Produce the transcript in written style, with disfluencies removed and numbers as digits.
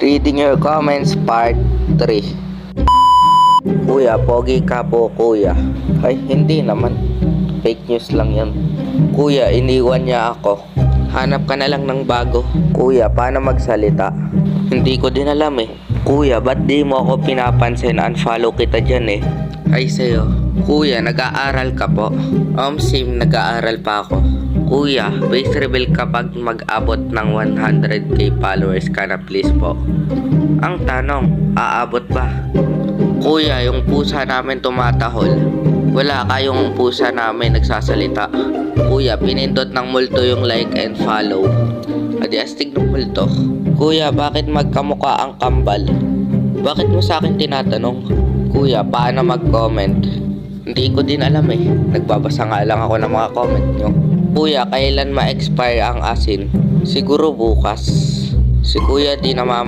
Reading your comments part 3. Kuya, pogi ka po kuya. Ay, hindi naman. Fake news lang yun. Kuya, iniwan niya ako. Hanap ka na lang ng bago. Kuya, paano magsalita? Hindi ko din alam eh. Kuya, ba't di mo ako pinapansin? Unfollow kita dyan eh. Ay sa'yo. Kuya, nag-aaral ka po? Sim, nag-aaral pa ako. Kuya, base reveal kapag mag-abot ng 100k followers ka na please po. Ang tanong, aabot ba? Kuya, yung pusa namin tumatahol. Wala kayong pusa namin nagsasalita. Kuya, pinindot ng multo yung like and follow. Adi astig ng multo. Kuya, bakit magkamukha ang kambal? Bakit mo sa akin tinatanong? Kuya, paano mag-comment? Hindi ko din alam eh. Nagbabasa nga lang ako ng mga comment nyo. Kuya, kailan ma-expire ang asin? Siguro bukas. Si kuya di namaman